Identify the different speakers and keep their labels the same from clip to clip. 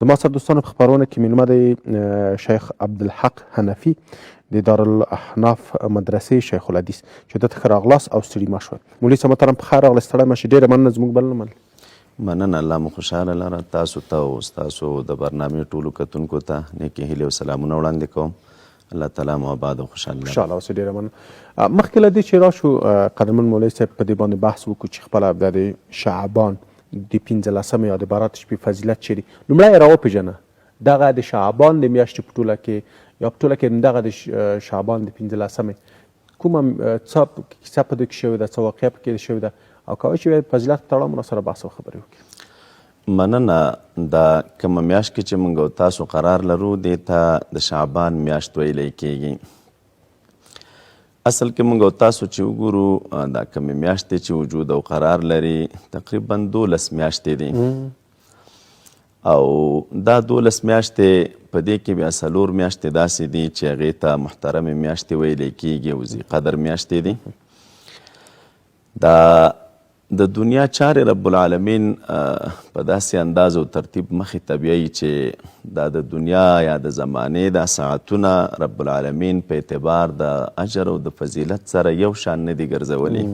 Speaker 1: زما سره دوستانو په خپرونه کې میلمه دی شیخ عبدالحق حنفي د دارالاحناف مدرسې شیخ الحدیث چې ده ته ښه راغلاست او ستړي مه شوئ. مولوي صاحب محترم په خیر راغلاست، ستړی مه شئ. ډېره مننه زموږ بلنه منلې.
Speaker 2: مننه، الله مو خوشحاله لره. تاسو ته او ستاسو د برنامې ټولو کتونکو ته نیکې هیلې او سلامونه وړاندې کوم. الله تعالی مو آباد او خوشحاله لره.
Speaker 1: انشاءالله. اوس ډېره مننه. مخکې له دې چې راشو قدرمن مولوي صاحب په دې باندې بحث وکړو چې خپله د شعبان د 15مې یا د برات شپې فضیلت چیرې لومړی یې راوپېژنه. دغه د شعبان د میاشتې په ټوله کې یا په ټوله کې دغه د شعبان د 15مې کومه څه کیسه په دې کې شوې ده، څه واقعه په کې شوې ده او کولی شي فضیلت په تړاو مو سره بحث او خبرې وکړي.
Speaker 2: مننه. دا کومه میاشت کې چې موږ او تاسو قرار لرو دې ته د شعبان میاشت ویلی کېږي. اصل کې موږ او تاسو چې وګورو دا کومې میاشتې چې وجود او قرار لري تقریبا 12 میاشتې دي او دا 12 میاشتې په دې کې بیا 4 میاشتې داسې دي چې هغې ته محترمې میاشتې ویلی کېږي او ذی قدر میاشتې دي. دا د دنیا چارې رب العالمین په داسې انداز او ترتیب مخې ته بیایي چې دا د دنیا یا د زمانې دا ساعتونه رب العالمین په اعتبار د اجر او د فضیلت سره یو شان نه دي ګرځولي.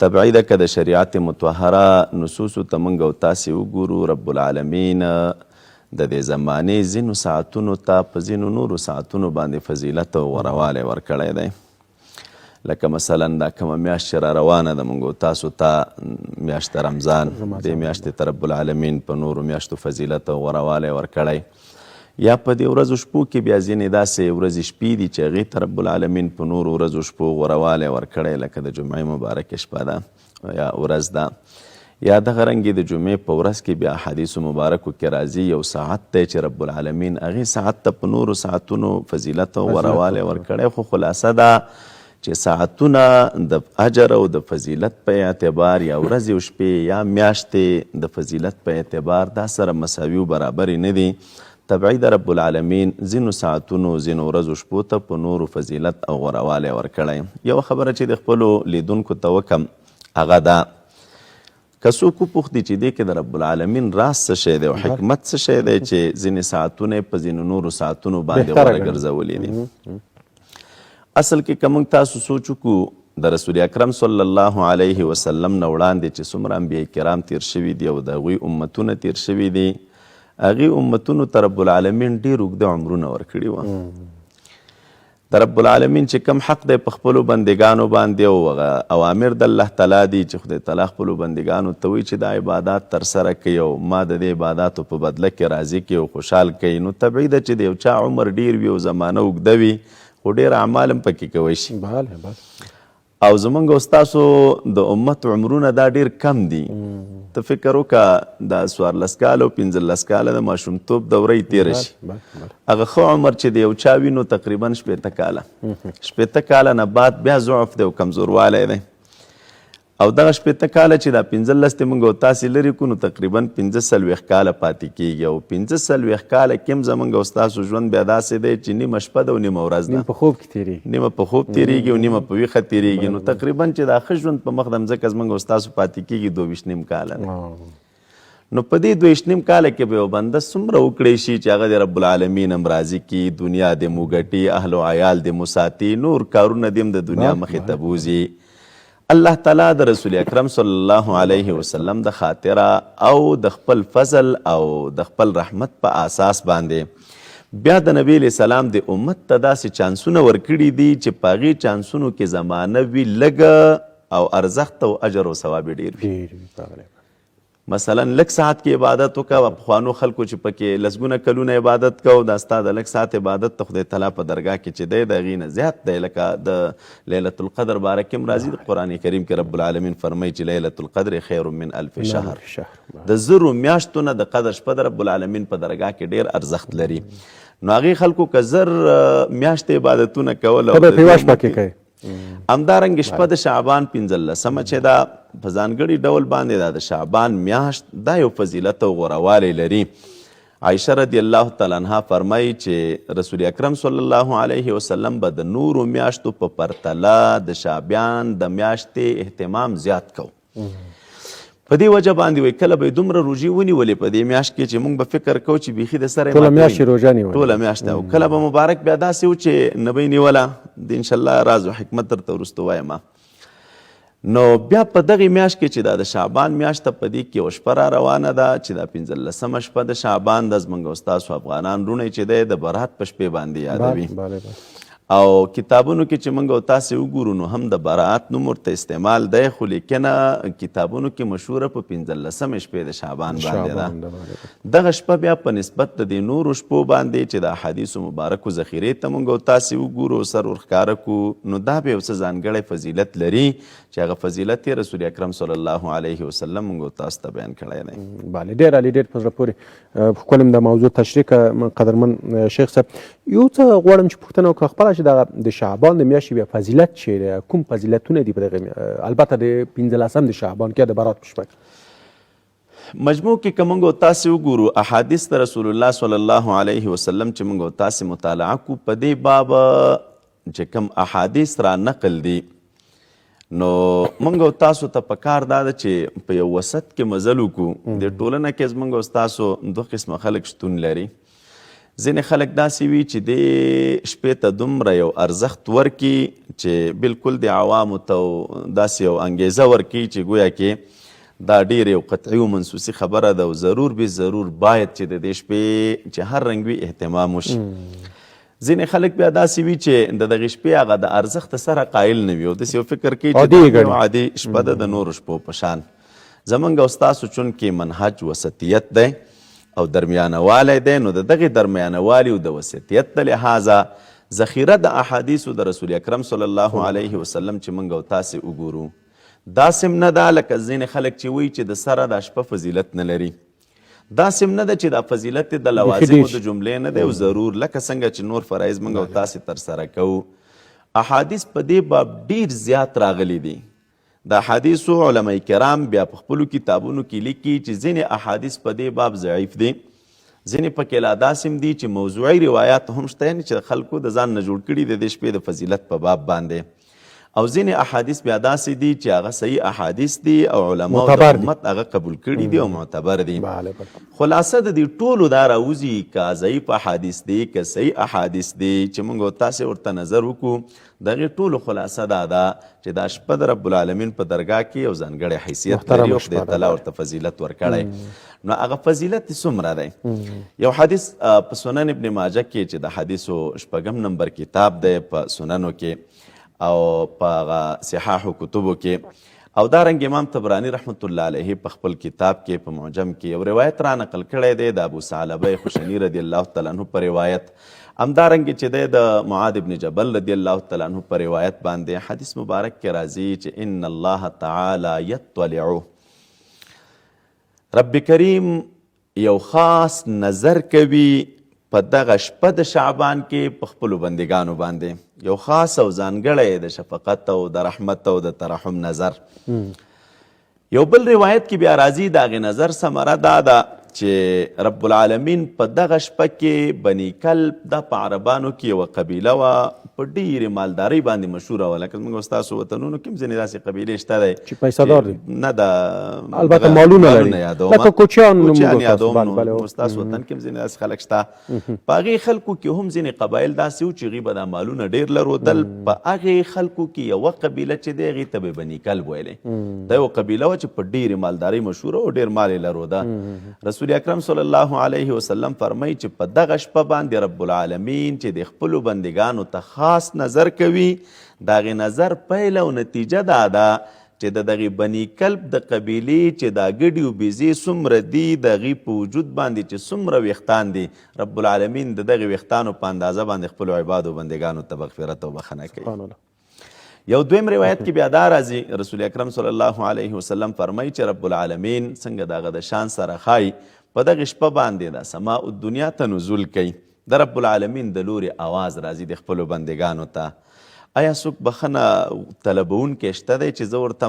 Speaker 2: طبیعي ده که د شریعت مطهره نصوصو ته موږ او تاسې وګورو، رب العالمین د دې زمانې ځینو ساعتونو ته په ځینو نورو ساعتونو باندې فضیلت او غوروالی ورکړی دی. لکه مثلا دا کومه میاشت چې را روانه ده موږ تاسو ته میاشت رمضان، دې میاشتې ته رب العالمین په نورو میاشتو فضیلت او غوروالی ورکړی. یا په دې ورځو شپو کې بیا ځینې داسې ورځې شپې دي چې هغې ته رب العالمین په نورو ورځو شپو غوروالی ورکړی، لکه د جمعې مبارکې شپه ده یا ورځ ده. یا دغه رنګې د جمعې په ورځ کې بیا حدیثو مبارکو کې راځي یو ساعت دی چې رب العالمین هغې ساعت ته په نورو ساعتونو فضیلت او غوروالی ورکړی. خو خلاصه ده چې ساعتونه د اجر او د فضیلت په اعتبار یا ورځې او شپې یا میاشتې د فضیلت په اعتبار دا سره مساوي او برابرې نه دي. طبیعي د رب العالمین ځینو ساعتونو ځینو ورځو شپو ته په نورو فضیلت او غوروالی ورکړی. یو خبره چې د خپلو لیدونکو ته وکم هغه ده که څوک وپوښتي چې دې کې د رب العالمین راز څه شی دی او حکمت څه شی دی چې ځینې ساعتونه یې په ځینو نورو ساعتونو باندې غوره ګرځولي دي. اصل کې که موږ تاسو سوچ وکړو د رسول اکرم صلی الله علیه وسلم نه وړاندې چې څومره انبیاء کرام تیر شوي دي او د هغوی امتونه تیر شوي دي، هغې امتونو ته رب العالمین ډېر اوږده عمرونه ورکړي وه. د رب العالمین چې کم حق دی په خپلو بندګانو باندې او هغه اوامر د الله تعالی دي چې خدای تعالی خپلو بندګانو ته وایي چې دا عبادات ترسره کوي او ما د دې عباداتو په بدله کې راضي کوي او خوشحال کوي، نو طبیعي ده چې د یو چا عمر ډېر وي او زمانه اوږده وي خو ډېر اعمال هم پکې کوی شي. او زمونږ او ستاسو د امت عمرونه دا ډېر کم دي. ته فکر وکړه دا 14 کاله او 15 کاله د ماشومتوب دوره یې تېره شي، هغه ښه عمر چې د یو چا وي نو تقریبا 80 کاله 80 کاله نه بعد بیا ضعف دی او کمزوروالی دی. او دغه 80 کاله چې دا 15 ته موږ او تاسې لرې کړو نو تقریبا 45 کاله پاتې کېږي او 45 کاله کې هم زموږ او ستاسو ژوند بیا داسې دی چې نیمه شپه ده او نیمه ورځ ده،
Speaker 1: نیمه په خوب کې تېرېږي،
Speaker 2: نیمه په خوب تېرېږي او نیمه په ویښه تېرېږي. نو تقریبا چې دا ښه ژوند په مخ د مځکه زموږ او ستاسو پاتې کېږي 22 کاله ده. نو په دې 22 کاله کې به یو بنده څومره وکړی شي چې هغه د رب العالمین هم راضي کړي، دنیا دې مو ګټي، اهل و عیال دې مو ساتي، نور کارونه دې هم د دنیا مخې ته بوځي. الله تعالی د رسول اکرم صلی الله علیه وسلم د خاطره او د خپل فضل او د خپل رحمت په اساس باندې بیا د نبی علیه السلام د امت ته داسې چانسونه ورکړي دي چې په هغې چانسونو کې زمانه وي لږه او ارزښت او اجر او ثواب ډېر وي. مثلا لږ ساعت کې عبادت وکړه، پخوانو خلکو چې پکې لسګونه کلونه عبادت کو، دا ستا د لږ ساعت عبادت ته خدای تعالی په درګاه کې چې دی د هغې نه زیات دی. لکه د لیلة القدر باره کې هم راځي د قرآن کریم کې رب العالمین فرمایي چې لیلة القدر خیر من الف شهر، د زرو میاشتو نه د قدر شپه د رب العالمین په درګاه کې ډېر ارزښت لري. نو هغې خلکو که زر میاشتې عبادتونه کول او همدارنګه شپه د شعبان 15مه چې دا په ځانګړي ډول باندې دا د شعبان میاشت دا یو فضیلت او غوروالی لري. عایشه رضی الله تعالی عنها فرمایي چې رسول اکرم صلی الله علیه وسلم به د نورو میاشتو په پرتله د شعبان د میاشتې اهتمام زیات کو. په دې وجه باندې وایي کله به یې دومره روژې ونیولې په دې میاشت کې چې موږ به فکر کوو چې بیخي د سره
Speaker 1: ټوله میاشت یې روژه نیولې
Speaker 2: ټوله میاشت او کله به مبارک بیا داسې و چې نه به یې نیوله د انشاءالله راز و حکمت درته وروسته وایم. نو بیا په دغې میاشت کې چې دا د شعبان میاشت په دې کې یوه شپه را روانه ده چې دا 15مه شپه د شعبان ده. زموږ او ستاسو افغانان وروڼی چې دی د برات په شپې باندې یادوي او کتابونو کې چې موږ او تاسې وګورو نو هم د برات نوم ورته استعمال دی، خو لیکنه کتابونو کې مشهوره په 15مې شپې د شعبان باندې ده. دغه شپه بیا په نسبت د دې نورو شپو باندې چې د احادیثو مبارکو ذخیرې ته موږ او تاسې وګورو سر ورښکاره کړو نو دا به یو څه ځانګړی فضیلت لري چې هغه فضیلت یې رسول اکرم صلی الله علیه وسلم موږ او تاسو ته بیان کړی دی.
Speaker 1: بله ډېر عالي، ډېر په زړه پورې ښکلې د موضوع تشریح کړه قدرمن شیخ صاحب. یو څه غواړم چې پوښتنه وکړه خپله چې دغه د شعبان د میاشتې بیا فضیلت چیرې کوم فضیلتونه دي په دغې البته د 15 د شعبان کې د برات په شپه کې
Speaker 2: مجموع کې که موږ او تاسې وګورو احادیث د رسول الله صلی الله علیه وسلم چې موږ او تاسې مطالعه کړو په دې باب چې کوم احادیث را نقل دي نو موږ او تاسو ته پکار دا ده چې په یو وسط کې مزل وکړو. د ټولنه کې زموږ او تاسو دوه قسمه خلک شتون لري. ځینې خلک داسې وي چې د شپې ته دومره یو ارزښت ورکړي چې بالکل د عوامو ته داسې یو انګیزه ورکړي چې گویا کې دا ډېر یو قطعي و منسوسي خبره ده او ضرور به ضرور باید چې د دې شپې چې هر رنګ وي اهتمام وشي. ځینې خلک بیا داسې وي چې د دغې شپې هغه د ارزښت سره قایل نه وي او داسې یو فکر کوي چې یو عادي شپه ده د نورو شپو په شان. زموږ او ستاسو چونکې منهج وسطیت دی او درمیانوالی دی نو د دغې درمیانوالي او د وسطیت د لحاظه ذخیره د احادیثو د رسول اکرم صلی الله علیه وسلم چې موږ او تاسې وګورو داسې نه ده لکه ځینې خلک چې وایي چې د سره دا شپه فضیلت نه لري. داسې نه ده چې دا فضیلت د لوازمو د جملې نه دی او ضرور لکه څنګه چې نور فرایض موږ او تاسې ترسره کوو. احادیث په دې باب ډېر زیات راغلي دي. د احادیثو علما کرام بیا په خپلو کتابونو کې لیکي چې ځینې احادیث په دې باب ضعیف دي، ځینې پکې لا داسې دي چې موضوعي روایات هم شته یعنې چې خلکو د ځان نه جوړ کړي د دې شپې د فضیلت په باب باندې، او ځینې احادیث بیا داسې دي چې هغه صحیح احادیث دي او علماو د امت هغه قبول کړي دي او معتبر دي. خلاصه د دې ټولو دا راوځي که ضعیف احادیث دي که صحیح احادیث دي چې موږ تاسې ورته نظر وکړو دغې ټولو خلاصه دا ده چې دا شپه د رب العالمین په درګاه کې یو ځانګړی حیثیت لري او خدای تعالی ورته فضیلت ورکړی. نو هغه فضیلت څومره دی؟ یو حدیث په سنن ابن ماجه کې چې د حدیثو 6 نمبر کتاب دی په سننو کې او په هغه صحاحو کتبو کې او دارنګ امام طبرانی رحمت الله علیه په خپل کتاب کې په معجم کې یو روایت را نقل کړی دی د ابو ثعلبه خشنی رضی الله تعالی عنه په روایت، همدارنګه چې د معاذ ابن جبل رضی الله تعالی عنه په روایت باندې حدیث مبارک کې راځي چې ان الله تعالی یطلع، رب کریم یو خاص نظر کوي په دغه شپه د شعبان کې په خپلو بندګانو باندې، یو خاص او ځانګړی د شفقت او د رحمت او د ترحم نظر. یو بل روایت کې بیا راځي د هغې نظر ثمره دا ده چې رب العالمین په دغه شپه کې بني کلب دا په عربانو کې یوه قبیله وه په ډېرې مالدارۍ باندې مشهوره وه. لکه زموږ ستاسو وطنونو کې هم ځینې داسې قبیلې شته دی
Speaker 1: چې پیسه‌دار دي،
Speaker 2: نه د
Speaker 1: البته مالونه لري لکه کوچیان
Speaker 2: یادوم. نو ستاسو وطن کې هم ځینې داسې خلک شته. په هغې خلکو کې هم ځینې قبایل داسې وو چې هغوی به دا مالونه ډېر لرودل. په هغې خلکو کې یوه قبیله چې دی هغې ته به بني کلب ویلې. دا یوه قبیله وه چې په ډېرې مالدارۍ مشهوره او ډېر مال یې لروده. رسول اکرم صلی الله علیه وسلم فرمایي چې په دغه شپه باندې رب العالمین چې د خپلو بندګانو ته خاص نظر کوي د هغې نظر پیل او نتیجه دا ده چې د دغې بني کلب د قبیلې چې دا ګډې او بیزې څومره دي د هغې په وجود باندې چې څومره ویښتان دي رب العالمین د دغې ویښتانو په اندازه باندې خپلو عبادو بندګانو ته مغفرت او بخښنه کوي. یو دویم روایت کې بیا دا راځي رسول اکرم صلی الله علیه وسلم فرمایي چې رب العالمین څنګه د هغه د شان سره ښایي په دغې شپه باندې د سماء الدنیا ته نزول کوي، د رب العالمین د لورې آواز راځي د خپلو بندګانو ته. آیا څوک بخښنه طلبونکی شته دی چې زه ورته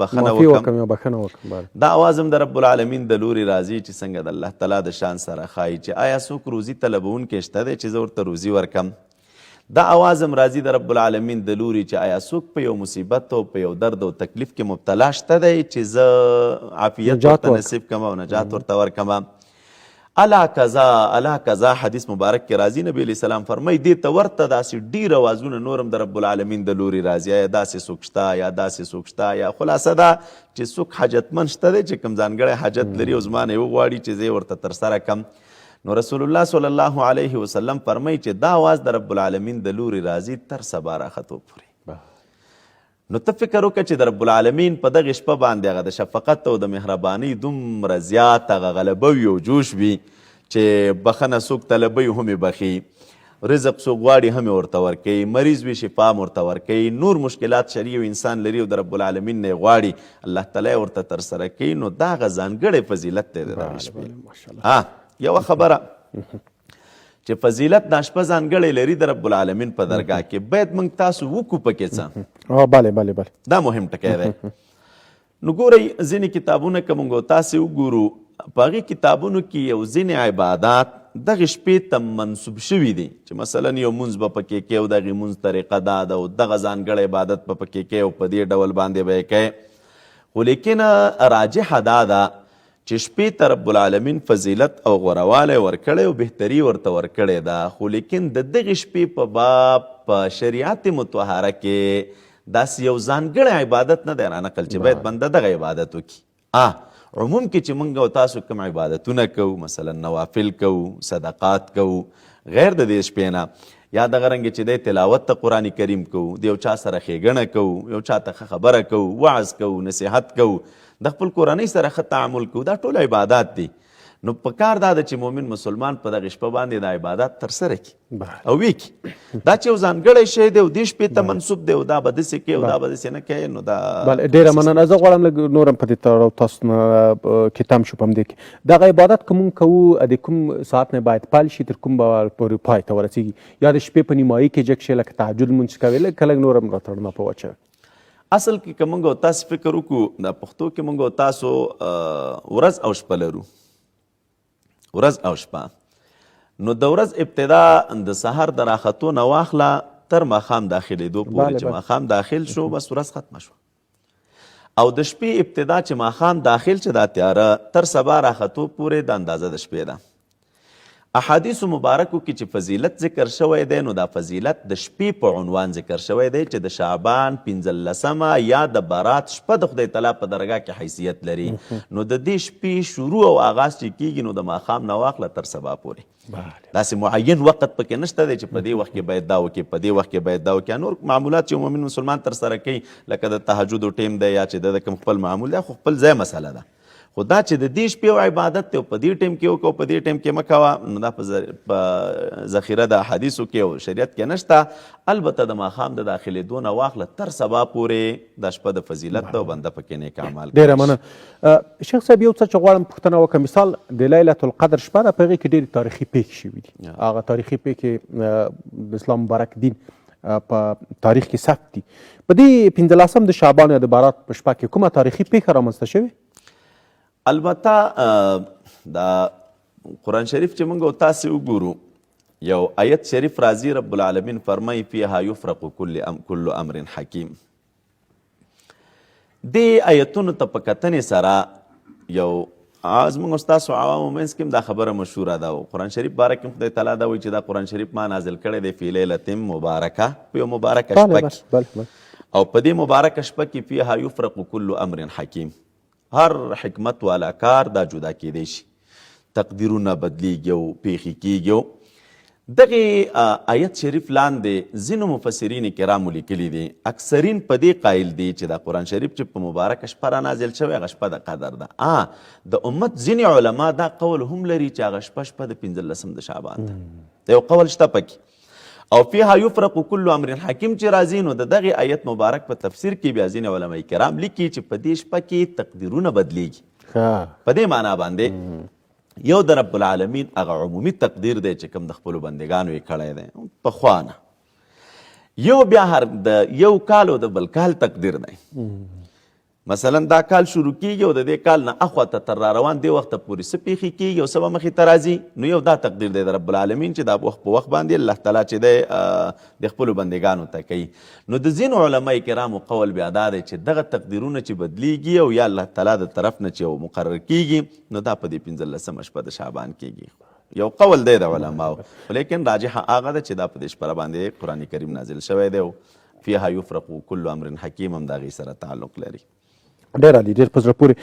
Speaker 2: بخښنه وکړم؟ دا آواز هم د رب العالمین د لورې راځي چې څنګه د الله تعالی د شان سره ښایي چې آیا څوک روزي طلبونکی شته دی چې زه ورته روزي ورکړم؟ دا اواز هم راځي د رب العالمین د لوري چې آیا څوک په یو مصیبت او په یو درد او تکلیف کې مبتلا شته دی چې زه عافیت ورته نصیب کړم او نجات ورته ورکړم. الا کذا حدیث مبارک کې راځي، نبی علیه السلام فرمایي دې ته ورته داسې ډېر اوازونه نور هم د رب العالمین د لوري راځي، یا داسې څوک شته یا داسې څوک شته، یا خلاصه دا چې څوک حاجتمند شته دی چې کوم ځانګړی حاجت لري او زما نه یې وغواړي چې زه یې ورته ترسره کړم. نو رسول الله صلی الله علیه وسلم فرمایي چې دا آواز د رب العالمین د لوري راځي تر سبا راختو پورې. نو ته فکر وکړه چې د رب العالمین په دغې شپه باندې هغه د شفقت او د مهربانۍ دومره زیات هغه غلبه وي او جوش وي چې بخنه څوک طلبوي هم یې بخي، رزق څوک غواړي هم یې ورته ورکوي، مریض وي شفا هم ورته ورکوي، نور مشکلات شرعي او انسان لري او د رب العالمین نه یې غواړي الله تعالی یې ورته ترسره کوي. نو دا هغه ځانګړی فضیلت دی د دغې شپې. یوه خبره چې فضیلت دا شپه ځانګړی لري د رب العالمین په درګاه کې، باید موږ تاسو وکړو پکې څه.
Speaker 1: بله
Speaker 2: دا مهم ټکی دی. نو ګورئ ځینې کتابونه که موږ تاسې وګورو په هغې کتابونو کې یو ځینې عبادات دغې شپې ته منصوب شوي دي چې مثلا یو مونځ به پکې کوي او دغې مونځ طریقه دا ده او دغه ځانګړی عبادت به پکې کوي او په دې ډول باندې به یې کوي. خو لیکن راجحه دا ده چې شپې ته رب العالمین فضیلت او غوروالی ورکړی او بهتري ورته ورکړې ده، خو لیکن د دغې شپې په باب په شریعت مطهره کې داسې یو ځانګړی عبادت نه دی رانقل چې باید بنده دغه عبادت وکړي. عموم کې چې موږ او تاسو کوم عبادتونه کوو، مثلا نوافل کوو، صدقات کوو، غیر د دې شپې نه، یا دغه رنګې چې دی تلاوت ته قرآن کریم کوو، د یو چا سره ښېګڼه کوو، یو چا ته ښه خبره کوو، وعظ کوو، نصیحت کوو، د خپل کورنۍ سره ښه تعامل کوو، دا ټول عبادات دي. نو په کار دا ده چې مؤمن مسلمان په دغې شپه باندې د عبادات ترسره کړي او ویې کړي. دا چې یو ځانګړی شی دی او دې شپې ته منصوب دی او دا به داسې کوي او دا به داسې نه کوي، نو دا
Speaker 1: ډېره مننه. زه غواړم لږ نور هم په دې تړاو تاسو نه کې تم شو په همدې کې دغه عبادت که مونږ کوو د کوم ساعت نه باید پیل شي تر کوم به پورې پای ته ورسېږي، یا د شپې په نیمایي کې جګ شي لکه تهجد لمونځ کوي، لږ نور هم راته رڼا په واچوي.
Speaker 2: اصل کې که موږ او تاسو فکر وکړو د پښتو کې موږ او تاسو ورځ او شپه لرو، ورځ او شپه. نو د ورځ ابتدا د سحر د راختو نه واخله تر ماښام داخلېدو پورې چې ماښام داخل شو بس ورځ ختمه شوه، او د شپې ابتدا چې ماښام داخل چې دا تیاره تر سبا راختو پورې د اندازه د شپې ده. احادیثو مبارکو کې چې فضیلت ذکر شوی دی نو دا فضیلت د شپې په عنوان ذکر شوی دی چې د شعبان 15مه یا د برات شپه د خدای تعالی په درګاه کې حیثیت لري. نو د دې شپې شروع او آغاز چې کیږي نو د ماښام نه واخله تر سبا پورې، داسې معین وخت پکې نشته دی چې په دې وخت کې باید دا وکړي، په دې وخت کې باید دا وکړي. نور معمولات چې عمومي مسلمان ترسره کوي لکه د تهجدو ټیم دی یا چې د کوم خپل معمول دی، خو خپل ځای مسله ده. خو دا چې د دې شپې عبادت دی په دې ټیم کې وکړو په دې ټیم کې مه کوه، نو دا په ذخیره د احادیثو کې او شریعت کې نشته. البته د ماښام د داخلېدو نه واخله تر سبا پورې دا شپه د فضیلت ده او بنده پکې نیک اعمال کوي.
Speaker 1: ډېره مننه. شیخ صاحب یو څه چې غواړم پوښتنه وکړم، مثال د لیلة القدر شپه ده، په هغې کې ډېرې تاریخي پېښې شوي دي، هغه تاریخي پېښې د اسلام مبارک دین په تاریخ کې ثبت دي. په دې 15 د شعبان یا د برات په شپه کې کومه تاریخي پېښه رامنځته شوې؟
Speaker 2: البته دا قرآن شریف چې موږ او تاسې وګورو یو آیت شریف راځي، رب العالمین فرمایي فیها یفرق کل امر حکیم. دې آیتونو ته په کتنې سره یو زموږ او ستاسو عوامو منځ کې هم دا خبره مشهوره ده او قرآن شریف باره کې خدای تعالی دا وایي چې دا قرآن شریف ما نازل کړی دی فی لیلة مبارکه، په یو مبارکه شپه کې، او په دې مبارکه شپه کې فیها یفرق کل امر حکیم، هر حکمت والا کار دا جدا کېدی شي، تقدیرونه بدلیږي او پیښې کېږي. دغې آیت شریف لاندې ځینو مفسرین کرامو لیکلي دي، اکثرین په دې قایل دي چې دا قرآن شریف چې په مبارکه شپه را نازل شوی هغه شپه د قدر ده. د امت ځینې علما دا قول هم لري چې هغه شپه د 15 د شعبان ده، د یو قول شته پکې. او فیها یفرق کل امر حکیم چې راځي نو د دغې آیت مبارک په تفسیر کې بیا ځینې علما کرام لیکي چې په دې شپه کې تقدیرونه بدلیږي. په دې معنا باندې یو د رب العالمین هغه عمومي تقدیر دی چې کوم د خپلو بندګانو یې کړی دی پخوا نه، یو بیا د یو کال او د بل کال تقدیر دی. مثلا دا کال شروع کیږي او د دې کال نه اخواته تر را روان دې وخته پورې څه پیښې کیږي او څه به مخې ته راځي، نو یو دا تقدیر دی د رب العالمین چې دا وخت په وخت باندې الله تعالی چې دی د خپلو بندګانو ته کوي. نو د ځینو علما کرامو قول بیا دا دی چې دغه تقدیرونه چې بدلیږي او یا الله تعالی د طرف نه چې یو مقرر کیږي، نو دا په دې 15مه شپه د شعبان کیږي. یو قول دی د علماو، لیکن راجحه هغه ده چې دا په دې شپه باندې قرآن کریم نازل شوی دی او فیها یفرق کل امر حکیم هم د هغې سره تعلق لري.
Speaker 1: ډېر عالي، ډېر په زړه پورې.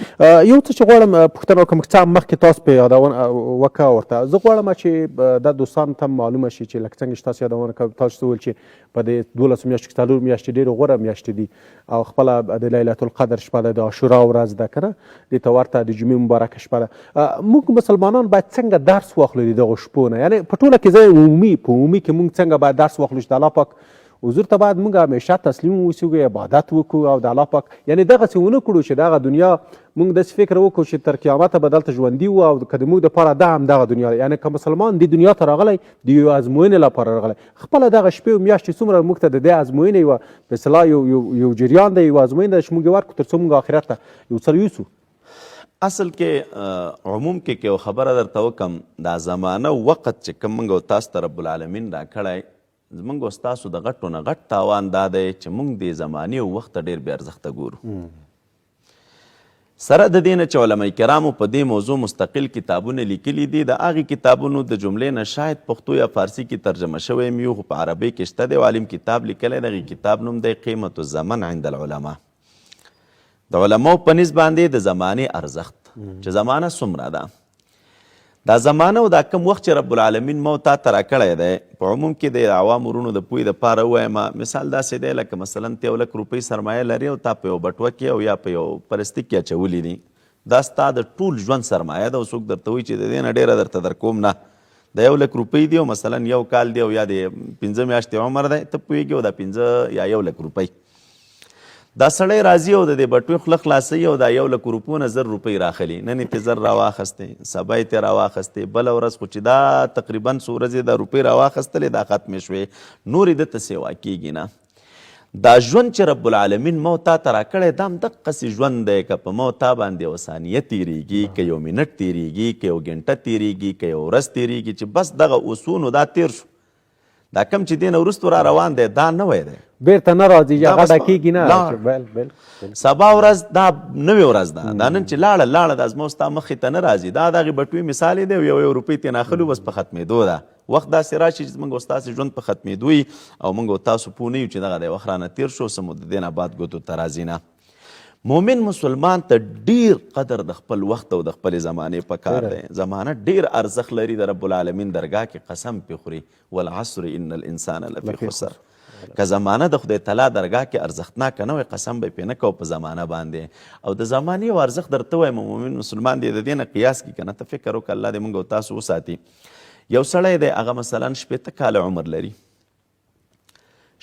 Speaker 1: یو څه چې غواړم پوښتنه وکړم، څه مخکې تاسو پرې یادونه وکړه ورته، زه غواړم چې دا دوستانو ته معلومه شي چې لکه څنګه چې تاسو یادونه کوئ، تاسو وویل چې په دې 12 میاشتو کې 4 میاشتې ډېرې غوره میاشتې دي او خپله د لیلة القدر شپه ده، د عاشورا ورځ ده که نه، دې ته ورته د جمعې مبارکه شپه ده. موږ مسلمانان باید څنګه درس واخلو د دغو شپو نه؟ یعنې په ټوله کې زه په عمومي کې موږ څنګه باید درس واخلو چې د الله پاک حضور ته باید موږ همیشه تسلیم اوسو، عبادت وکړو او د الله پاک یعنې دغسې ونه کړو چې دغه دنیا موږ داسې فکر وکړو چې تر قیامته به دلته ژوندي وو او که د موږ دپاره دا همدغه دنیا ده. یعنې که مسلمان دې دنیا ته راغلی د یو ازموینې لپاره راغلی، خپله دغه شپې او میاشتې څومره موږ ته د دې ازموینې یوه په اصطلاح یو جریان دی، یو ازموینه ده چې موږ یې ورکړو تر څو موږ آخرت ته یو څه یوسو.
Speaker 2: اصل کې عموم کې یو خبره درته وکم، دا زمانه وخت چې کوم موږ او تاسو ته رب العالمین راکړی، زموږ او ستاسو د غټو نه غټ تاوان دا دی چې موږ دې زمانې او وخت ته ډېر بې ارزښته ګورو. سره د دې نه چې علما کرامو په دې موضوع مستقل کتابونه لیکلي دي، د هغې کتابونو د جملې نه شاید پښتو یا فارسي کې ترجمه شوی م یو، خو په عربۍ کې شته دی، یو عالم کتاب لیکلی، د هغې کتاب نوم دی قیمت الزمن عند العلما. د علماو په نسبت باندې د زمانې ارزښت چې زمانه څومره ده، دا زمانه او دا کم وخت چې رب العالمین ما تا ته راکړی دی. په عموم کې د عوام ورونو د پوهې دپاره ووایم، مثال داسې دی لکه مثلا ته 1 لک روپۍ سرمایه لري او تا په یو بټوه کې او یا په یو پلاستیک کې اچولي دي، دا ستا د ټول ژوند سرمایه ده او څوک درته وایي چې د دې نه ډېره درته درکوم نه، د 1 لک روپۍ دی او مثلا 1 کال دی او یا د 15 میاشتې عمر دی، ته پوهېږي او دا 15 یا 1 لک روپۍ دا سړی راځي او د دې بټوې خوله خلاصوي او دا 1 لک روپو نه 1000 روپۍ راخلي، نن یې 1000 راواخستې، سبا یې ترې راواخستې، بله ورځ خو چې دا تقریبا څو ورځې دا روپۍ راواخستلې دا ختمې شوې، نورې دته سیوا کېږي نه. دا ژوند چې رب العالمین ما تا ته راکړی دا هم دقسې ژوند دی، که په ما تا باندې یو ثانیه تېرېږي، که یو منټ تېرېږي، که یو ګنټه تېرېږي، که یو ورځ تېرېږي، چې بس دغه اوسونو دا تېر شو، دا کم چې دې نه وروستو را روان دی دا نوی دی،
Speaker 1: بیرته نه راځي یا غډه کېږي نه.
Speaker 2: سبا ورځ دا نوې ورځ ده، دا نن چې لاړه دا زما ستا مخې ته نه راځي، دا د هغې بټوې مثال دی، یو روپۍ ترې ناخلو بس په ختمېدو ده. وخت داسې راشي چې موږ او ستاسې ژوند په ختمېدو وي او موږ او تاسو پوه نه یو چې دغه دی وخت رانه تېر شو، څه مو د دې نه بعد ګوتو ته راځي نه. مومن مسلمان ته ډیر قدر د خپل وخت او د خپلې زمانې په کار دی. زمانه ډیر ارزښت لري، د رب العالمین درګاه کې قسم پې خوري، والعصر ان الانسان لفی خسر. که زمانه د خدای تعالی درګاه کې ارزښتناکه نه وي، قسم به پې نه کوو په زمانه باندې. او د زمانې یو ارزښت درته وایم، مومن مسلمان دی د دې نه قیاس کړي که نه، ته فکر وکړه الله دې موږ او تاسو وساتي. یو سړی دی هغه مثلا 80 کاله عمر لري،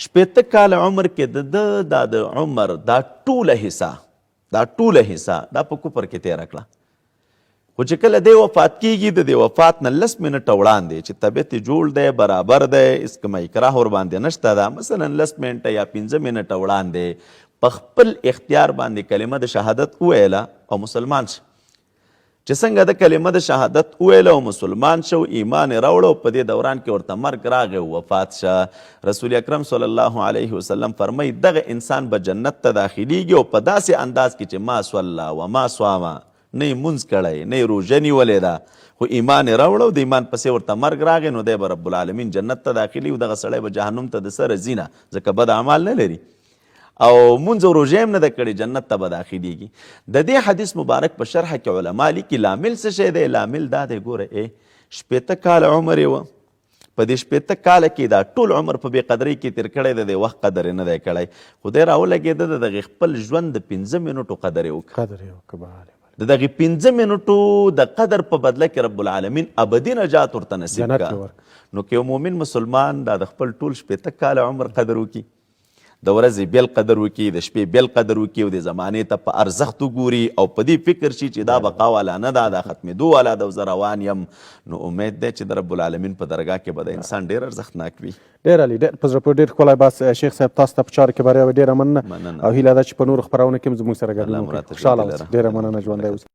Speaker 2: 80 کاله عمر کې د دا د عمر دا ټوله حصه دا په کفر کې تېره کړه، خو چې کله دی وفات کېږي د دې وفات نه 10 منټه وړاندې چې طبیعت یې جوړ دی، برابر دی، هېڅ کومه اکراه ورباندې نشته ده، مثلا 10 منټه یا 15 منټه وړاندې په خپل اختیار باندې کلمه د شهادت وویله او مسلمان شو. چې څنګه د کلمه د شهادت وویله او مسلمان شو، ایمان یې راوړه، په دې دوران کې ورته مرګ راغی او وفات شه. رسول اکرم صلی الله علیه وسلم فرمایي دغه انسان به جنت ته داخلیږي او په داسې انداز کې چې ما صلی و ما صاما، نه یې مونځ کړی، نه یې روژه نیولې ده، خو ایمان یې راوړه او د ایمان پسې ورته مرګ راغی، نو دی به رب العالمین جنت ته داخلي او دغه سړی به جهنم ته د سره ځي نه، ځکه بد اعمال نه لري او مونځ او روژه هم نه ده کړې، جنت ته به داخلېږي. د دې حدیث مبارک په شرحه کې علما لیکي لامل څه شی دی؟ لامل دا دی، ګوره 80 کاله عمر یې وه، په دې 80 کاله کې دا ټول عمر په بې قدرۍ کې تېر کړی دی، د وخت قدر یې نه دی کړی، خو دی راولګېده د دغې خپل ژوند د 15 منټو قدر یې وکړه. د دغې 15 منټو د قدر په بدله کې رب العالمین ابدي نجات ورته نصیب کړه. نو که یو مؤمن مسلمان دا د خپل ټول 80 کاله عمر قدر وکړي، د ورځې بیل قدر وکړي، د شپې بیل قدر وکړي او د زمانې ته په ارزښت وګوري او په دې فکر شي چې دا بقا والا نه ده، دا ختمېدو والا ده او زه روان یم. نو امید دی چې د رب العالمین په درګاه کې به د انسان ډېر ارزښتناک وي.
Speaker 1: ډېر علي، ډېر په زړه پورې ډېر ښکلی بحث. شیخ صاحب تاسو ته په چارو کې بریا وي. ډېره مننه او هیله ده چې په نورو خپرونو کې هم زموږ سره ګډون وکړئ. خوشحاله اوسئ. ډېره مننه، ژوندی اوسئ.